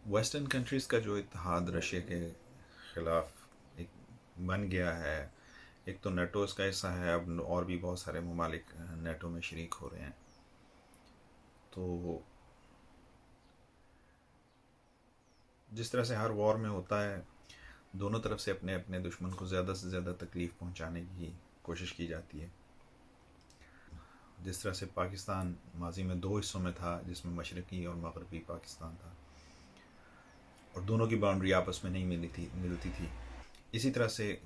Western countries کا جو اتحاد رشیا کے خلاف ایک بن گیا ہے، ایک تو نیٹو اس کا حصہ ہے، اب اور بھی بہت سارے ممالک نیٹو میں شریک ہو رہے ہیں. تو جس طرح سے ہر وار میں ہوتا ہے، دونوں طرف سے اپنے اپنے دشمن کو زیادہ سے زیادہ تکلیف پہنچانے کی کوشش کی جاتی ہے. جس طرح سے پاکستان ماضی میں دو حصوں میں تھا، جس میں مشرقی اور مغربی پاکستان تھا، اور دونوں کی باؤنڈری آپس میں نہیں ملتی تھی. اسی طرح سے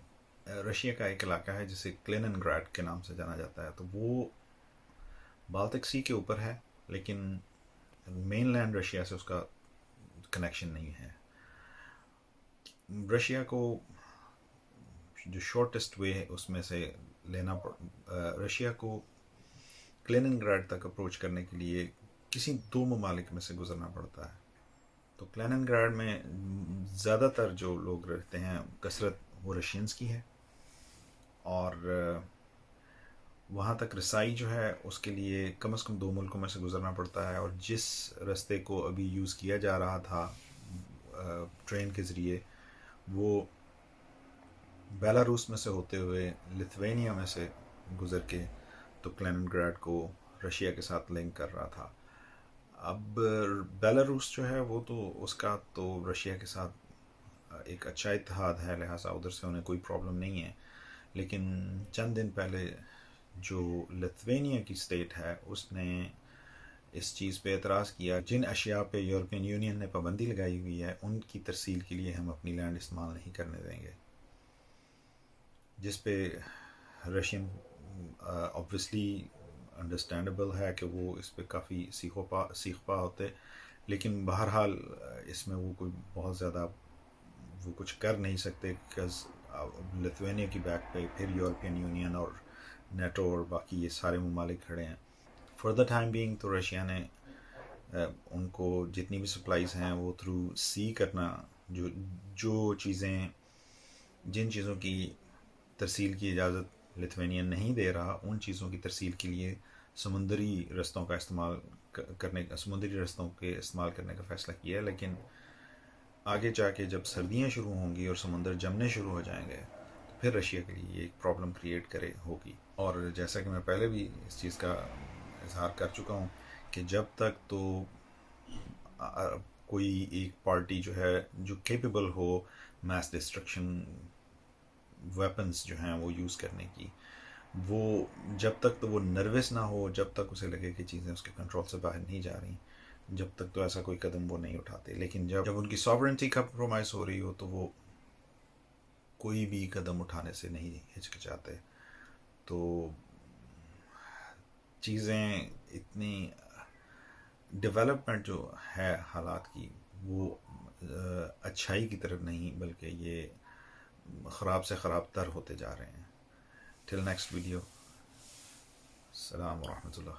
رشیا کا ایک علاقہ ہے جسے کلینن گراڈ کے نام سے جانا جاتا ہے، تو وہ بالٹک سی کے اوپر ہے، لیکن مین لینڈ رشیا سے اس کا کنیکشن نہیں ہے. رشیا کو جو شارٹیسٹ وے ہے اس میں سے رشیا کو کلینن گراڈ تک اپروچ کرنے کے لیے کسی دو ممالک میں سے گزرنا پڑتا ہے. تو کلینن گراڈ میں زیادہ تر جو لوگ رہتے ہیں، کثرت وہ رشینز کی ہے، اور وہاں تک رسائی جو ہے اس کے لیے کم از کم دو ملکوں میں سے گزرنا پڑتا ہے. اور جس رستے کو ابھی یوز کیا جا رہا تھا ٹرین کے ذریعے، وہ بیلاروس میں سے ہوتے ہوئے لتھوینیا میں سے گزر کے تو کلینن گراڈ کو رشیا کے ساتھ لنک کر رہا تھا. اب بیلاروس جو ہے وہ تو اس کا تو رشیا کے ساتھ ایک اچھا اتحاد ہے، لہٰذا ادھر سے انہیں کوئی پرابلم نہیں ہے. لیکن چند دن پہلے جو لتھوینیا کی اسٹیٹ ہے، اس نے اس چیز پہ اعتراض کیا، جن اشیاء پہ یورپین یونین نے پابندی لگائی ہوئی ہے ان کی ترسیل کے لیے ہم اپنی لینڈ استعمال نہیں کرنے دیں گے. جس پہ رشین آبویسلی انڈرسٹینڈیبل ہے کہ وہ اس پہ کافی سیخ پا ہوتے، لیکن بہرحال اس میں وہ کوئی بہت زیادہ وہ کچھ کر نہیں سکتے، بیکاز لتھوینیا کی بیک پہ پھر یورپین یونین اور نیٹو اور باقی یہ سارے ممالک کھڑے ہیں. فار دا ٹائم بینگ تو رشیا نے ان کو جتنی بھی سپلائیز ہیں وہ تھرو سی کرنا، جو چیزیں جن چیزوں کی ترسیل کی اجازت لتھوینیا نہیں دے رہا، ان چیزوں کی ترسیل کے لیے سمندری رستوں کے استعمال کرنے کا فیصلہ کیا ہے. لیکن آگے جا کے جب سردیاں شروع ہوں گی اور سمندر جمنے شروع ہو جائیں گے تو پھر رشیا کے لیے ایک پرابلم کریٹ ہوگی. اور جیسا کہ میں پہلے بھی اس چیز کا اظہار کر چکا ہوں کہ جب تک تو کوئی ایک پارٹی جو ہے جو کیپیبل ہو میس ڈسٹرکشن ویپنز جو ہیں وہ یوز کرنے کی، وہ جب تک تو وہ نروس نہ ہو، جب تک اسے لگے کہ چیزیں اس کے کنٹرول سے باہر نہیں جا رہی، جب تک تو ایسا کوئی قدم وہ نہیں اٹھاتے. لیکن جب ان کی ساورنٹی کمپرومائز ہو رہی ہو تو وہ کوئی بھی قدم اٹھانے سے نہیں ہچکچاتے. تو چیزیں اتنی ڈیولپمنٹ جو ہے حالات کی، وہ اچھائی کی طرف نہیں بلکہ یہ خراب سے خراب تر ہوتے جا رہے ہیں. Till next video. السلام ورحمۃ اللہ.